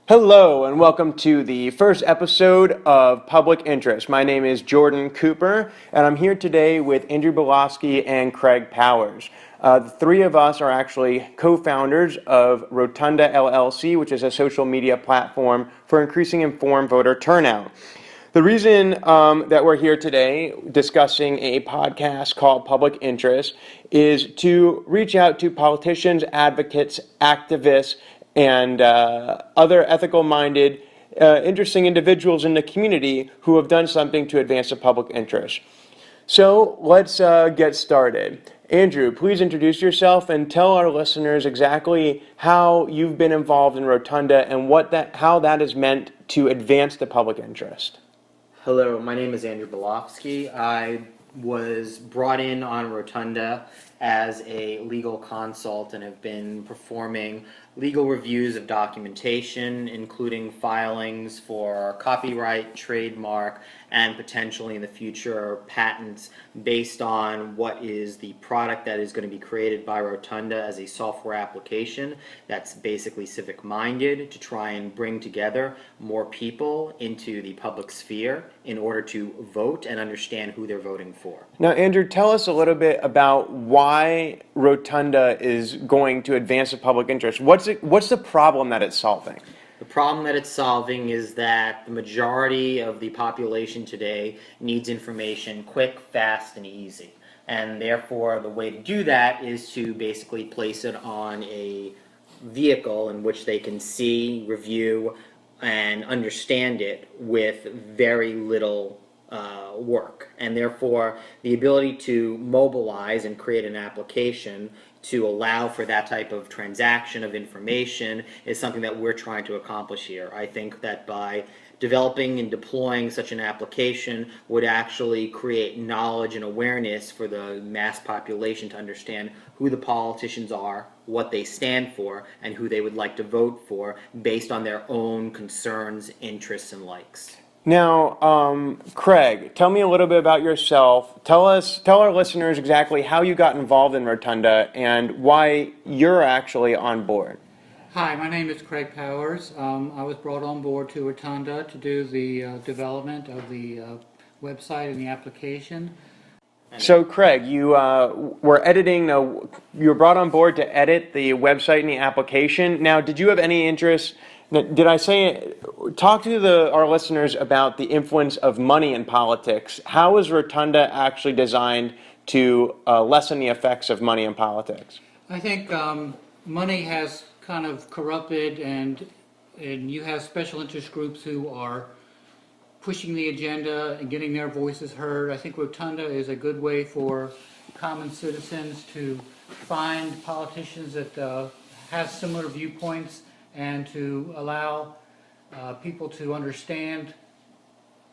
Hello and welcome to the first episode of Public Interest. My name is Jordan Cooper and I'm here today with Andrew Belofsky and Craig Powers. The three of us are actually co-founders of Rotunda LLC, which is a social media platform for increasing informed voter turnout. The reason that we're here today discussing a podcast called Public Interest is to reach out to politicians, advocates, activists, and other ethical-minded, interesting individuals in the community who have done something to advance the public interest. So let's get started. Andrew, please introduce yourself and tell our listeners exactly how you've been involved in Rotunda and how that is meant to advance the public interest. Hello, my name is Andrew Belofsky. I was brought in on Rotunda as a legal consult and have been performing legal reviews of documentation, including filings for copyright, trademark, and potentially in the future patents based on what is the product that is going to be created by Rotunda as a software application that's basically civic-minded to try and bring together more people into the public sphere in order to vote and understand who they're voting for. Now, Andrew, tell us a little bit about why Rotunda is going to advance the public interest. What's the problem that it's solving? The problem that it's solving is that the majority of the population today needs information quick, fast, and easy. And therefore, the way to do that is to basically place it on a vehicle in which they can see, review, and understand it with very little work. And therefore, the ability to mobilize and create an application to allow for that type of transaction of information is something that we're trying to accomplish here. I think that by developing and deploying such an application would actually create knowledge and awareness for the mass population to understand who the politicians are, what they stand for, and who they would like to vote for based on their own concerns, interests, and likes. Now, Craig, tell me a little bit about yourself. Tell our listeners exactly how you got involved in Rotunda and why you're actually on board. Hi, my name is Craig Powers. I was brought on board to Rotunda to do the development of the website and the application. So, Craig, you were editing. You were brought on board to edit the website and the application. Now, did you have any interest? Did I say? Talk to our listeners about the influence of money in politics. How is Rotunda actually designed to lessen the effects of money in politics? I think money has kind of corrupted, and you have special interest groups who are pushing the agenda and getting their voices heard. I think Rotunda is a good way for common citizens to find politicians that have similar viewpoints and to allow people to understand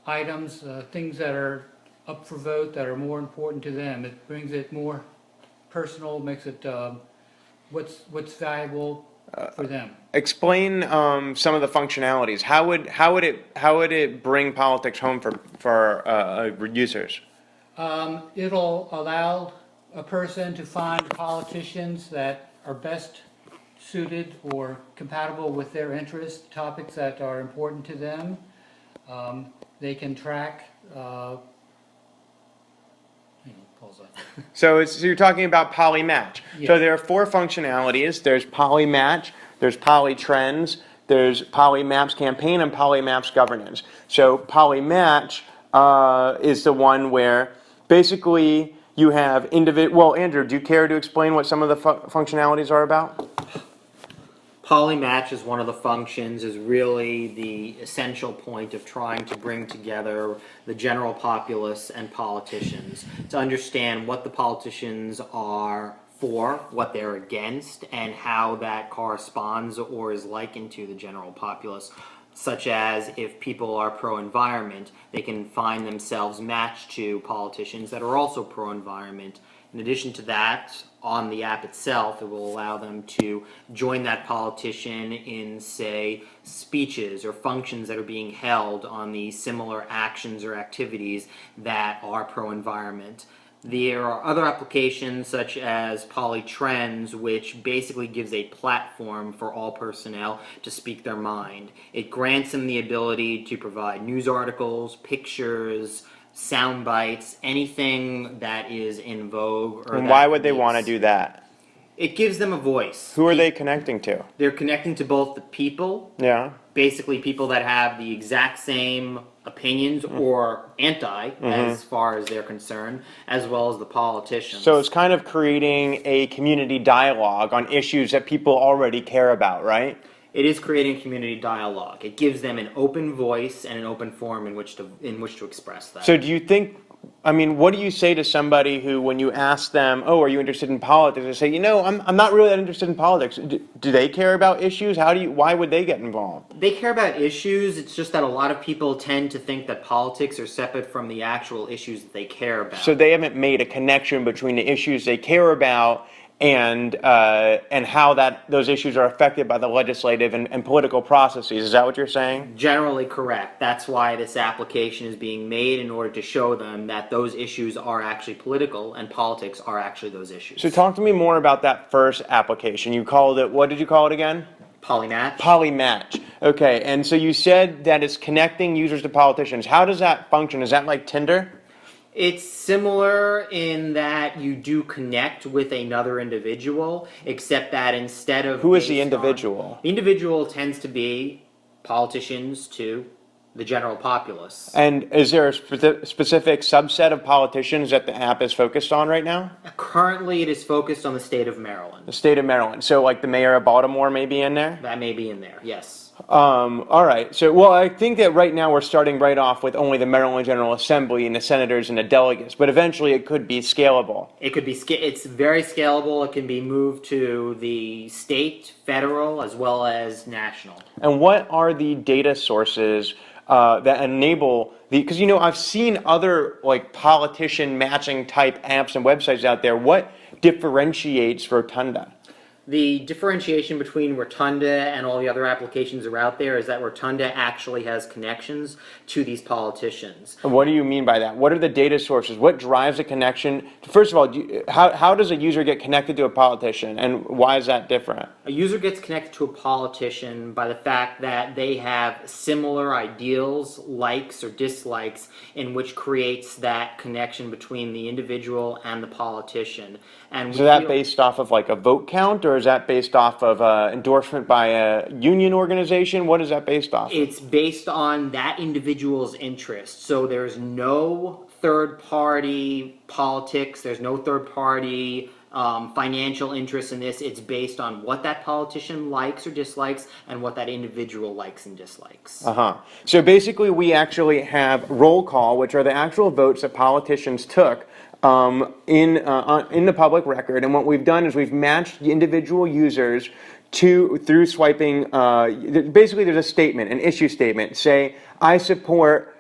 items, things that are up for vote that are more important to them. It brings it more personal, makes it what's valuable for them. Explain some of the functionalities. How would it bring politics home for users? It'll allow a person to find politicians that are best suited or compatible with their interests, topics that are important to them. They can track. Pause that. So you're talking about polymatch. Yes. So there are four functionalities. There's polymatch, there's polytrends, there's polymaps campaign, and polymaps governance. So polymatch is the one where basically you have Well, Andrew, do you care to explain what some of the functionalities are about? Polymatch is one of the functions, is really the essential point of trying to bring together the general populace and politicians to understand what the politicians are for, what they're against, and how that corresponds or is likened to the general populace. Such as if people are pro-environment, they can find themselves matched to politicians that are also pro-environment. In addition to that, on the app itself, it will allow them to join that politician in, say, speeches or functions that are being held on the similar actions or activities that are pro-environment. There are other applications such as Polytrends, which basically gives a platform for all personnel to speak their mind. It grants them the ability to provide news articles, pictures, sound bites, anything that is in vogue. Or And that why would they want to needs- do that? It gives them a voice. Who are they connecting to? They're connecting to both the people, Yeah. basically people that have the exact same opinions or anti as far as they're concerned, as well as the politicians. So it's kind of creating a community dialogue on issues that people already care about, right? It is creating community dialogue. It gives them an open voice and an open forum in which to express that. So do you think, I mean, what do you say to somebody who, when you ask them, oh, are you interested in politics? They say, you know, I'm not really that interested in politics. Do they care about issues? Why would they get involved? They care about issues. It's just that a lot of people tend to think that politics are separate from the actual issues that they care about. So they haven't made a connection between the issues they care about and how those issues are affected by the legislative and political processes. Is that what you're saying? Generally correct. That's why this application is being made, in order to show them that those issues are actually political and politics are actually those issues. So talk to me more about that first application. You called it, what did you call it again? Polymatch. Polymatch. Okay, and so you said that it's connecting users to politicians. How does that function? Is that like Tinder? It's similar in that you do connect with another individual, except that instead of Who is the based on- individual? The individual tends to be politicians to the general populace. And is there a specific subset of politicians that the app is focused on right now? Currently, it is focused on the state of Maryland. The state of Maryland. So like the mayor of Baltimore may be in there? That may be in there, yes. All right. So, well, I think that right now we're starting right off with only the Maryland General Assembly and the senators and the delegates, but eventually it could be scalable. It could be, it's very scalable. It can be moved to the state, federal, as well as national. And what are the data sources that enable because, you know, I've seen other like politician matching type apps and websites out there. What differentiates Rotunda? The differentiation between Rotunda and all the other applications that are out there is that Rotunda actually has connections to these politicians. And what do you mean by that? What are the data sources? What drives a connection? First of all, how does a user get connected to a politician, and why is that different? A user gets connected to a politician by the fact that they have similar ideals, likes or dislikes, in which creates that connection between the individual and the politician. And So is that based off of like a vote count, or is that based off of endorsement by a union organization? What is that based off of? It's based on that individual's interest. So there's no third-party politics, there's no third-party financial interest in this. It's based on what that politician likes or dislikes and what that individual likes and dislikes. So basically we actually have roll call, which are the actual votes that politicians took in the public record, and what we've done is we've matched the individual users through swiping. Basically, there's a statement, an issue statement. Say, I support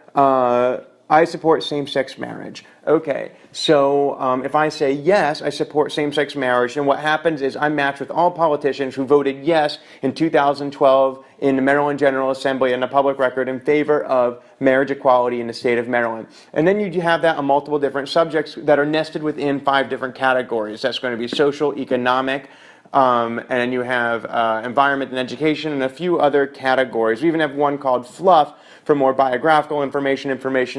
same-sex marriage. Okay, so if I say yes, I support same-sex marriage, then what happens is I'm matched with all politicians who voted yes in 2012 in the Maryland General Assembly and the public record in favor of marriage equality in the state of Maryland. And then you have that on multiple different subjects that are nested within 5 different categories. That's going to be social, economic, and you have environment and education and a few other categories. We even have one called fluff for more biographical information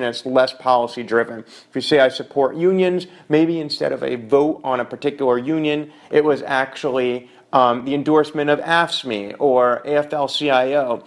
that's less policy driven. If you say I support unions, maybe instead of a vote on a particular union, it was actually the endorsement of AFSCME or AFL-CIO,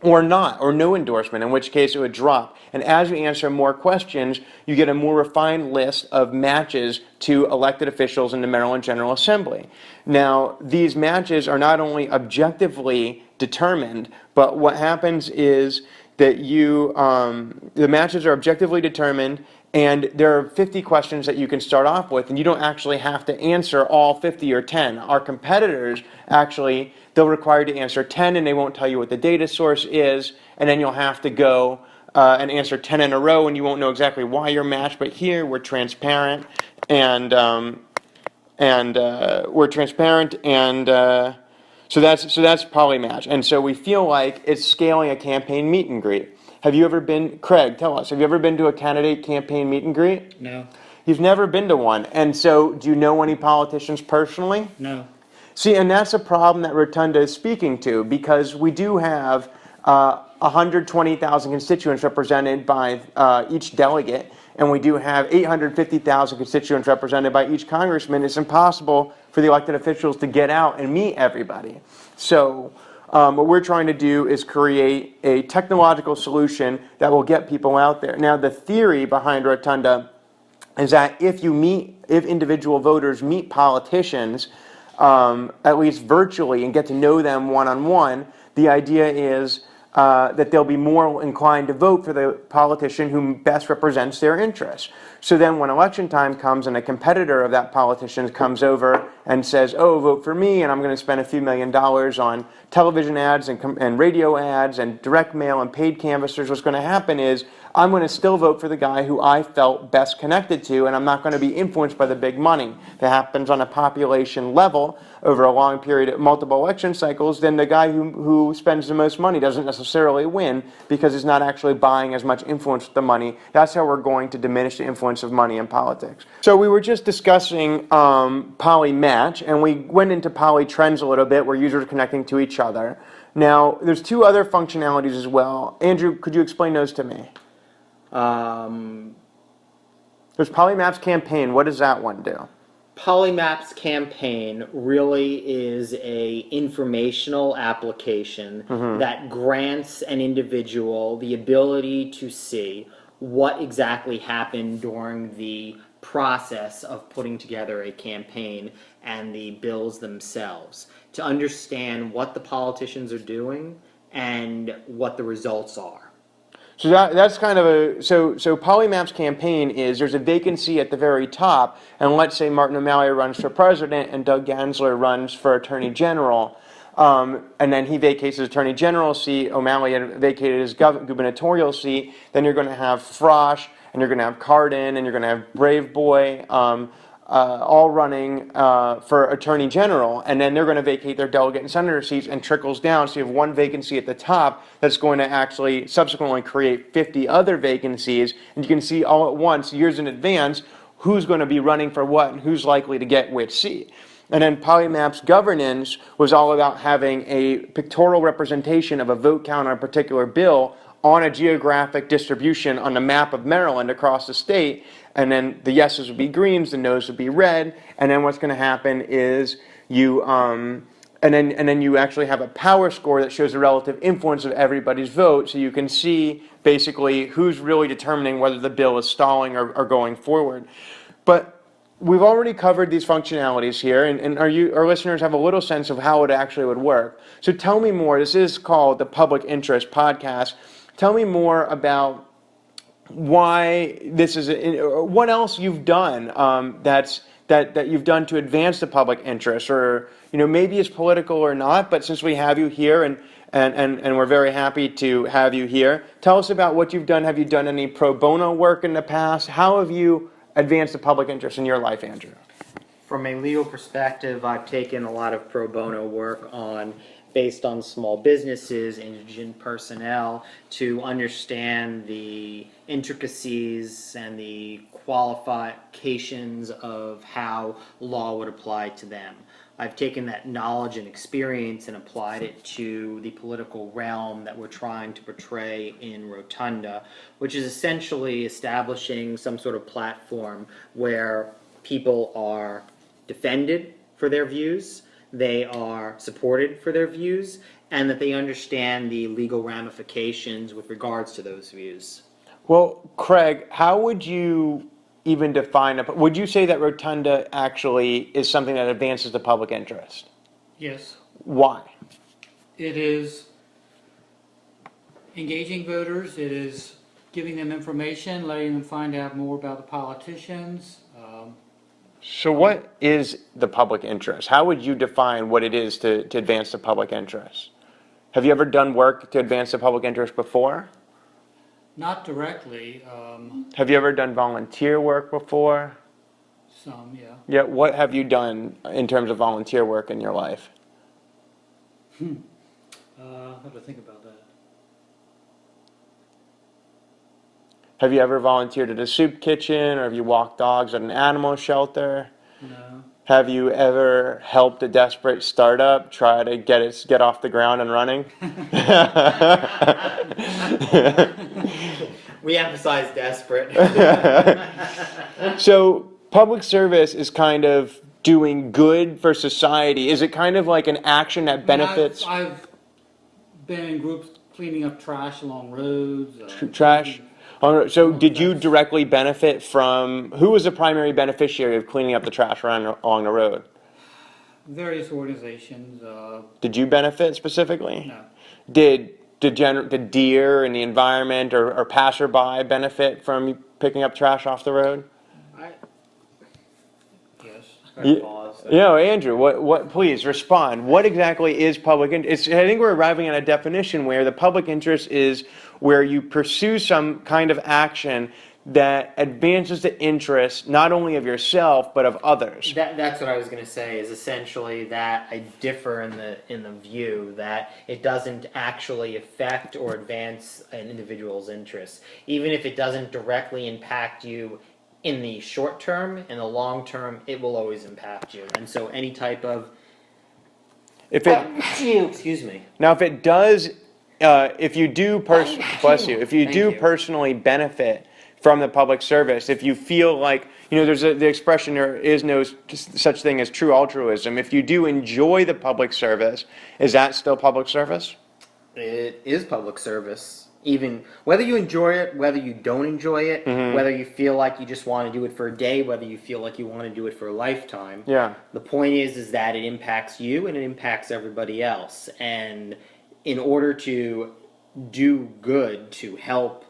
or not, or no endorsement, in which case it would drop. And as you answer more questions, you get a more refined list of matches to elected officials in the Maryland General Assembly. Now, these matches are not only objectively determined, but what happens is that the matches are objectively determined, and there are 50 questions that you can start off with, and you don't actually have to answer all 50 or 10. Our competitors actually, they'll require you to answer 10, and they won't tell you what the data source is, and then you'll have to go and answer 10 in a row, and you won't know exactly why you're matched. But here we're transparent, and so that's Polymatch. And so we feel like it's scaling a campaign meet and greet. Have you ever been, Craig, tell us, have you ever been to a candidate campaign meet and greet? No. You've never been to one. And so, do you know any politicians personally? No. See, and that's a problem that Rotunda is speaking to, because we do have 120,000 constituents represented by each delegate, and we do have 850,000 constituents represented by each congressman. It's impossible for the elected officials to get out and meet everybody. So what we're trying to do is create a technological solution that will get people out there. Now, the theory behind Rotunda is that if individual voters meet politicians, at least virtually, and get to know them one-on-one, the idea is that they'll be more inclined to vote for the politician who best represents their interests. So then when election time comes and a competitor of that politician comes over and says, oh, vote for me, and I'm going to spend a few $1,000,000 on television ads and radio ads and direct mail and paid canvassers, what's going to happen is I'm going to still vote for the guy who I felt best connected to, and I'm not going to be influenced by the big money. That happens on a population level over a long period of multiple election cycles. Then the guy who spends the most money doesn't necessarily win because he's not actually buying as much influence with the money. That's how we're going to diminish the influence of money in politics. So we were just discussing poly-match, and we went into poly-trends a little bit, where users are connecting to each other. Now, there's two other functionalities as well. Andrew, could you explain those to me? There's Polymaps Campaign. What does that one do? Polymaps Campaign really is a informational application that grants an individual the ability to see what exactly happened during the process of putting together a campaign and the bills themselves, to understand what the politicians are doing and what the results are. So that's kind of so Polymaps Campaign is there's a vacancy at the very top, and let's say Martin O'Malley runs for president and Doug Gansler runs for attorney general, and then he vacates his attorney general seat, O'Malley had vacated his gubernatorial seat, then you're going to have Frosch, and you're going to have Cardin, and you're going to have Brave Boy, all running for attorney general, and then they're going to vacate their delegate and senator seats, and trickles down. So you have one vacancy at the top that's going to actually subsequently create 50 other vacancies, and you can see all at once, years in advance, who's going to be running for what and who's likely to get which seat. And then Polymaps governance was all about having a pictorial representation of a vote count on a particular bill on a geographic distribution on the map of Maryland across the state, and then the yeses would be greens, the nos would be red, and then what's going to happen is you and then you actually have a power score that shows the relative influence of everybody's vote, so you can see basically who's really determining whether the bill is stalling or going forward. But we've already covered these functionalities here, and our listeners have a little sense of how it actually would work. So tell me more. This is called the Public Interest Podcast. Tell me more about why this is, what else you've done that you've done to advance the public interest, or maybe it's political or not. But since we have you here, and we're very happy to have you here, tell us about what you've done. Have you done any pro bono work in the past? How have you advanced the public interest in your life, Andrew? From a legal perspective, I've taken a lot of pro bono work based on small businesses, indigent personnel, to understand the intricacies and the qualifications of how law would apply to them. I've taken that knowledge and experience and applied it to the political realm that we're trying to portray in Rotunda, which is essentially establishing some sort of platform where people are defended for their views, they are supported for their views, and that they understand the legal ramifications with regards to those views. Well, Craig, how would you even define would you say that Rotunda actually is something that advances the public interest? Yes. Why? It is engaging voters. It is giving them information, letting them find out more about the politicians. So what is the public interest? How would you define what it is to advance the public interest? Have you ever done work to advance the public interest before? Not directly. Have you ever done volunteer work before? Some, yeah. Yeah, what have you done in terms of volunteer work in your life? I have to think about that. Have you ever volunteered at a soup kitchen, or have you walked dogs at an animal shelter? No. Have you ever helped a desperate startup try to get off the ground and running? We emphasize desperate. So public service is kind of doing good for society. Is it kind of like an action that benefits I've been in groups cleaning up trash along roads. trash? Oh, so did you that's- directly benefit from, who was the primary beneficiary of cleaning up the trash along the road? Various organizations. Did you benefit specifically? No. Did deer and the environment or passerby benefit from you picking up trash off the road? Yes. Andrew, what? Please respond. What exactly is public interest? I think we're arriving at a definition where the public interest is where you pursue some kind of action that advances the interests not only of yourself but of others. That's what I was going to say. Is essentially that I differ in the view that it doesn't actually affect or advance an individual's interests, even if it doesn't directly impact you. In the short term, in the long term, it will always impact you. And so any type of... Excuse me. Now, if it does, if you do, bless you, if you Thank do you. personally benefit from the public service, if you feel like, there's the expression, there is no such thing as true altruism. If you do enjoy the public service, is that still public service? It is public service. Even whether you enjoy it, whether you don't enjoy it, whether you feel like you just want to do it for a day, whether you feel like you want to do it for a lifetime. Yeah. The point is that it impacts you and it impacts everybody else. And in order to do good, to help,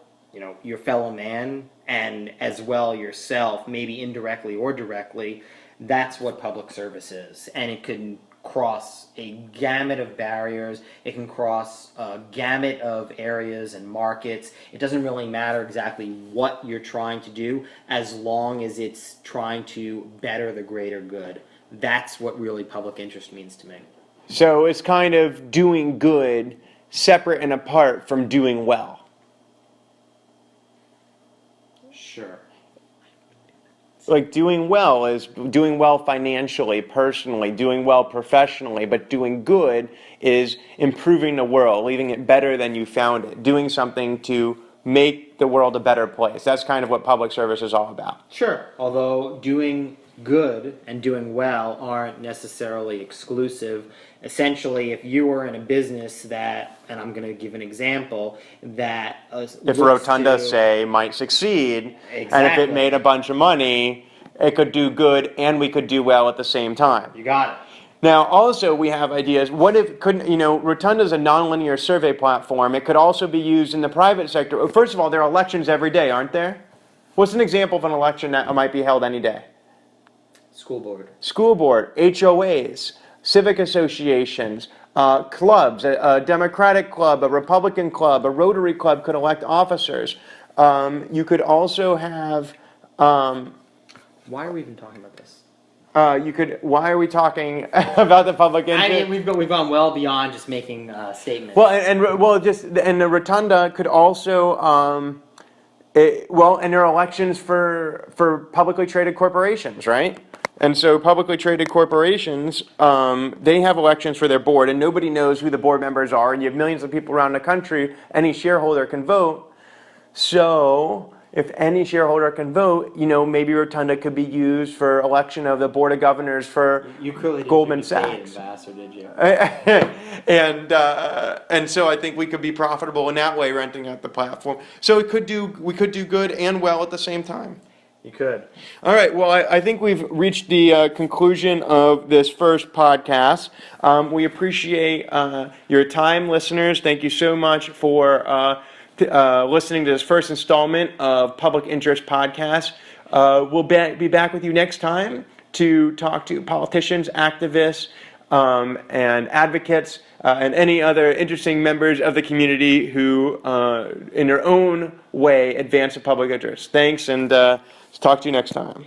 your fellow man and as well yourself, maybe indirectly or directly, that's what public service is. And it can cross a gamut of barriers. It can cross a gamut of areas and markets. It doesn't really matter exactly what you're trying to do as long as it's trying to better the greater good. That's what really public interest means to me. So it's kind of doing good separate and apart from doing well. Sure. Like doing well is doing well financially, personally, doing well professionally, but doing good is improving the world, leaving it better than you found it, doing something to make the world a better place. That's kind of what public service is all about. Sure. Although doing good and doing well aren't necessarily exclusive. Essentially, if you were in a business that, and I'm going to give an example, that If Rotunda, say, might succeed, and if Exactly. it made a bunch of money, it could do good and we could do well at the same time. You got it. Now, also, we have ideas. What if, Rotunda is a nonlinear survey platform. It could also be used in the private sector. First of all, there are elections every day, aren't there? What's an example of an election that might be held any day? School board. School board, HOAs, civic associations, clubs, a Democratic club, a Republican club, a Rotary club could elect officers. You could also have... Why are we even talking about this? Why are we talking about the public interest? I mean, we've gone well beyond just making statements. Well, and the Rotunda could also, and there are elections for publicly traded corporations, right? And so publicly traded corporations, they have elections for their board, and nobody knows who the board members are, and you have millions of people around the country. Any shareholder can vote. So if any shareholder can vote, maybe Rotunda could be used for election of the board of governors for you clearly didn't Goldman do a debate, Sachs. Ambassador, did you? And so I think we could be profitable in that way, renting out the platform. So we could do good and well at the same time. You could. All right. Well, I think we've reached the conclusion of this first podcast. We appreciate your time, listeners. Thank you so much for listening to this first installment of Public Interest Podcast. We'll be back with you next time to talk to politicians, activists, and advocates, and any other interesting members of the community who, in their own way, advance the public interest. Thanks, and talk to you next time.